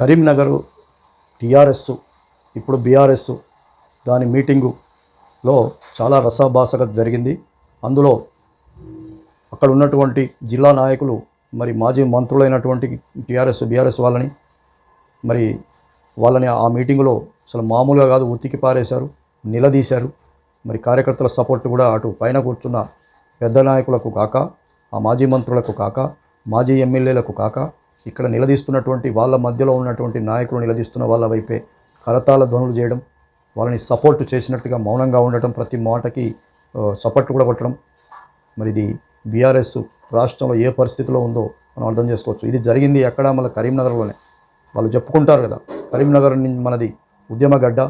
Karimnagar TRS ఇప్పుడు BRS దాని మీటింగులో చాలా రసాభాసగా జరిగింది. అందులో అక్కడ ఉన్నటువంటి జిల్లా నాయకులు మరి మాజీ మంత్రులైనటువంటి టీఆర్ఎస్ బీఆర్ఎస్ వాళ్ళని ఆ మీటింగులో అసలు మామూలుగా కాదు ఉతికి పారేశారు, నిలదీశారు. మరి కార్యకర్తల సపోర్ట్ కూడా అటు పైన కూర్చున్న పెద్ద నాయకులకు కాక, ఆ మాజీ మంత్రులకు కాక, మాజీ ఎమ్మెల్యేలకు కాక, ఇక్కడ నిలదీస్తున్నటువంటి వాళ్ళ మధ్యలో ఉన్నటువంటి నాయకులు నిలదీస్తున్న వాళ్ళ వైపే కరతాళ ధ్వనులు చేయడం, వాళ్ళని సపోర్ట్ చేసినట్టుగా మౌనంగా ఉండటం, ప్రతి మాటకి సపోర్ట్ కూడా కొట్టడం. మరి ఇది బీఆర్ఎస్ రాష్ట్రంలో ఏ పరిస్థితిలో ఉందో మనం అర్థం చేసుకోవచ్చు. ఇది జరిగింది ఎక్కడ? మన కరీంనగర్లోనే. వాళ్ళు చెప్పుకుంటారు కదా, కరీంనగర్ మనది ఉద్యమగడ్డ,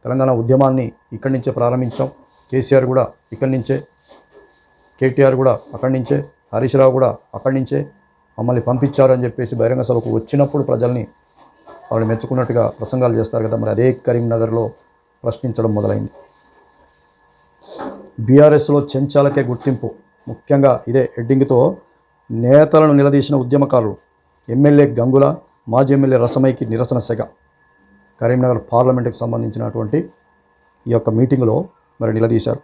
తెలంగాణ ఉద్యమాన్ని ఇక్కడి నుంచే ప్రారంభించాం. కేసీఆర్ కూడా ఇక్కడి నుంచే, కేటీఆర్ కూడా అక్కడి నుంచే, హరీష్ రావు కూడా అక్కడి నుంచే మమ్మల్ని పంపించారని చెప్పేసి బహిరంగ సభకు వచ్చినప్పుడు ప్రజల్ని వాళ్ళు మెచ్చుకున్నట్టుగా ప్రసంగాలు చేస్తారు కదా. మరి అదే కరీంనగర్లో ప్రశ్నించడం మొదలైంది. బీఆర్ఎస్లో చెంచాలకే గుర్తింపు, ముఖ్యంగా ఇదే హెడ్డింగ్తో నేతలను నిలదీసిన ఉద్యమకారులు. ఎమ్మెల్యే గంగుల, మాజీ ఎమ్మెల్యే రసమైకి నిరసన సెగ. కరీంనగర్ పార్లమెంటుకు సంబంధించినటువంటి ఈ యొక్క మీటింగులో మరి నిలదీశారు.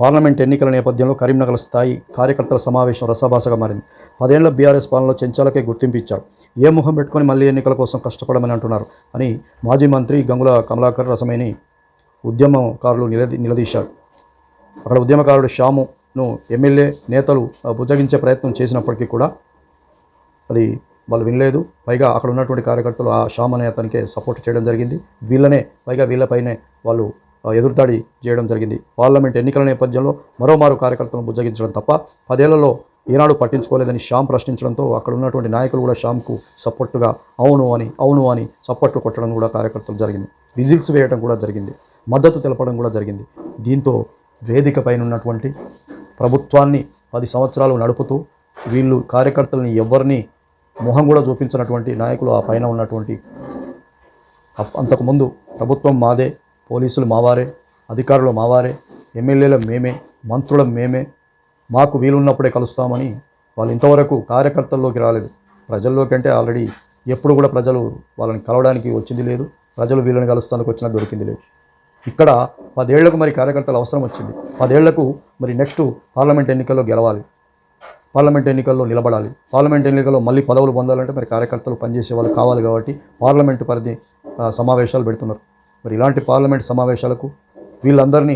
పార్లమెంట్ ఎన్నికల నేపథ్యంలో కరీంనగర్ స్థాయి కార్యకర్తల సమావేశం రసాభాసగా మారింది. 10 ఏళ్ల బీఆర్ఎస్ పాలనలో చెంచాలకే గుర్తింపు ఇచ్చారు. ఏ ముఖం పెట్టుకొని మళ్ళీ ఎన్నికల కోసం కష్టపడమని అంటున్నారు అని మాజీ మంత్రి గంగుల కమలాకర్ రసమైని ఉద్యమకారులు నిలదీశారు. అక్కడ ఉద్యమకారుడు శ్యామును ఎమ్మెల్యే నేతలు బుజ్జగించే ప్రయత్నం చేసినప్పటికీ కూడా అది వాళ్ళు వినలేదు. పైగా అక్కడ ఉన్నటువంటి కార్యకర్తలు ఆ శ్యామ్ అనే అతనికే సపోర్ట్ చేయడం జరిగింది. వీళ్ళపైనే వాళ్ళు ఎదురుదాడి చేయడం జరిగింది. పార్లమెంట్ ఎన్నికల నేపథ్యంలో మరోమారు కార్యకర్తలను బుజ్జగించడం తప్ప 10 ఏళ్లలో ఏనాడు పట్టించుకోలేదని శ్యామ్ ప్రశ్నించడంతో అక్కడ ఉన్నటువంటి నాయకులు కూడా శ్యామ్కు సపోర్టుగా అవును అని సపోర్ట్లు కొట్టడం కూడా కార్యకర్తలు జరిగింది. విజిల్స్ వేయడం కూడా జరిగింది, మద్దతు తెలపడం కూడా జరిగింది. దీంతో వేదిక పైన ఉన్నటువంటి ప్రభుత్వాన్ని 10 సంవత్సరాలు నడుపుతూ వీళ్ళు కార్యకర్తలని ఎవరిని మొహం కూడా చూపించినటువంటి నాయకులు ఆ పైన ఉన్నటువంటి, అంతకుముందు ప్రభుత్వం మాదే, పోలీసులు మావారే, అధికారులు మావారే, ఎమ్మెల్యేల మేమే, మంత్రుల మేమే, మాకు వీలున్నప్పుడే కలుస్తామని వాళ్ళు ఇంతవరకు కార్యకర్తల్లోకి రాలేదు. ప్రజల్లోకి అంటే ఆల్రెడీ ఎప్పుడు కూడా ప్రజలు వాళ్ళని కలవడానికి వచ్చింది లేదు, ప్రజలు వీళ్ళని కలుస్తానికి వచ్చినా దొరికింది లేదు. ఇక్కడ 10 ఏళ్లకు మరి కార్యకర్తలు అవసరం వచ్చింది. 10 ఏళ్లకు మరి నెక్స్ట్ పార్లమెంట్ ఎన్నికల్లో గెలవాలి, పార్లమెంట్ ఎన్నికల్లో నిలబడాలి. పార్లమెంట్ ఎన్నికల్లో మళ్ళీ పదవులు పొందాలంటే మరి కార్యకర్తలు పనిచేసే వాళ్ళు కావాలి. కాబట్టి పార్లమెంటు పరిధి సమావేశాలు పెడుతున్నారు. మరి ఇలాంటి పార్లమెంట్ సమావేశాలకు వీళ్ళందరినీ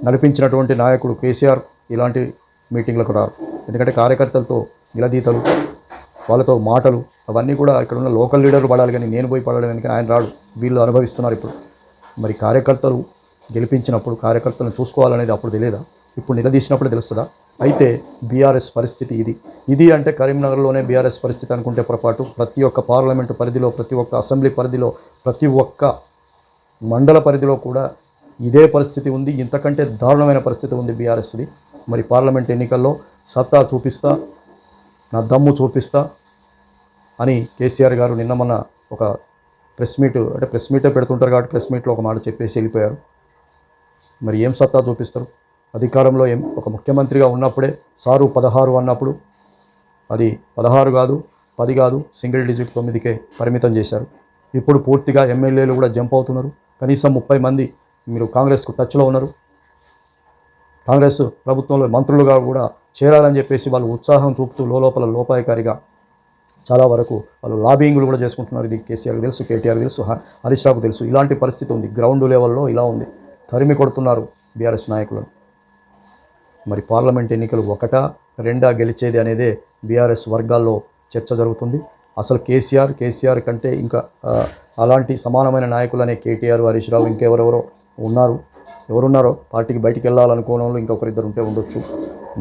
నడిపించినటువంటి నాయకుడు కేసీఆర్ ఇలాంటి మీటింగ్లకు రారు. ఎందుకంటే కార్యకర్తలతో నిలదీతలు, వాళ్ళతో మాటలు అవన్నీ కూడా ఇక్కడ ఉన్న లోకల్ లీడర్లు పడాలి, కానీ నేను పోయి పడడం ఎందుకని ఆయన రాడు. వీళ్ళు అనుభవిస్తున్నారు ఇప్పుడు. మరి కార్యకర్తలు గెలిపించినప్పుడు కార్యకర్తలను చూసుకోవాలనేది అప్పుడు తెలియదా? ఇప్పుడు నిలదీసినప్పుడు తెలుస్తుందా? అయితే బీఆర్ఎస్ పరిస్థితి ఇది అంటే కరీంనగర్లోనే బీఆర్ఎస్ పరిస్థితి అనుకుంటే పొరపాటు. ప్రతి ఒక్క పార్లమెంటు పరిధిలో, ప్రతి ఒక్క అసెంబ్లీ పరిధిలో, ప్రతి ఒక్క మండల పరిధిలో కూడా ఇదే పరిస్థితి ఉంది. ఇంతకంటే దారుణమైన పరిస్థితి ఉంది బీఆర్ఎస్ది. మరి పార్లమెంట్ ఎన్నికల్లో సత్తా చూపిస్తా, నా దమ్ము చూపిస్తా అని కేసీఆర్ గారు నిన్న మొన్న ఒక ప్రెస్ మీటే పెడుతుంటారు కాబట్టి ప్రెస్ మీట్లో ఒక మాట చెప్పేసి వెళ్ళిపోయారు. మరి ఏం సత్తా చూపిస్తారు? అధికారంలో ఒక ముఖ్యమంత్రిగా ఉన్నప్పుడే సారు 16 అన్నప్పుడు అది 16 కాదు, 10 కాదు, సింగిల్ డిజిట్ 9కే పరిమితం చేశారు. ఇప్పుడు పూర్తిగా ఎమ్మెల్యేలు కూడా జంప్ అవుతున్నారు. కనీసం 30 మంది మీరు కాంగ్రెస్కు టచ్లో ఉన్నారు. కాంగ్రెస్ ప్రభుత్వంలో మంత్రులుగా కూడా చేరాలని చెప్పేసి వాళ్ళు ఉత్సాహం చూపుతూ లోపల లోపాయకారిగా చాలా వరకు వాళ్ళు లాబింగ్లు కూడా చేసుకుంటున్నారు. ఇది కేసీఆర్కి తెలుసు, కేటీఆర్కి తెలుసు, హరీష్ రావుకు తెలుసు. ఇలాంటి పరిస్థితి ఉంది. గ్రౌండ్ లెవెల్లో ఇలా ఉంది. తరిమి కొడుతున్నారు బీఆర్ఎస్ నాయకులను. మరి పార్లమెంట్ ఎన్నికలు 1, 2 గెలిచేది అనేదే బీఆర్ఎస్ వర్గాల్లో చర్చ జరుగుతుంది. అసలు కేసీఆర్ కంటే ఇంకా అలాంటి సమానమైన నాయకులు అనే కేటీఆర్, హరీష్ రావు, ఇంకెవరెవరో ఎవరున్నారో పార్టీకి బయటికి వెళ్ళాలనుకోని వాళ్ళు ఇంకొకరిద్దరు ఉంటే ఉండొచ్చు.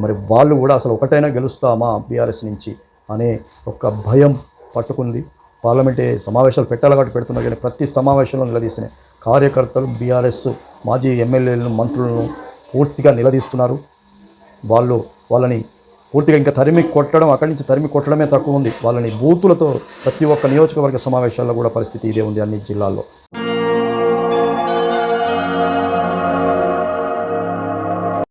మరి వాళ్ళు కూడా అసలు ఒకటైనా గెలుస్తామా బీఆర్ఎస్ నుంచి అనే ఒక భయం పట్టుకుంది. పార్లమెంట్ సమావేశాలు పెట్టాలి కాబట్టి పెడుతున్నారు, కానీ ప్రతి సమావేశంలో నిలదీస్తున్నాయి. కార్యకర్తలు బీఆర్ఎస్ మాజీ ఎమ్మెల్యేలను, మంత్రులను పూర్తిగా నిలదీస్తున్నారు. వాళ్ళని పూర్తిగా ఇంకా అక్కడి నుంచి తరిమి కొట్టడమే తక్కువ ఉంది. వాళ్ళని బూతులతో ప్రతి ఒక్క నియోజకవర్గ సమావేశాల్లో కూడా పరిస్థితి ఇదే ఉంది అన్ని జిల్లాల్లో.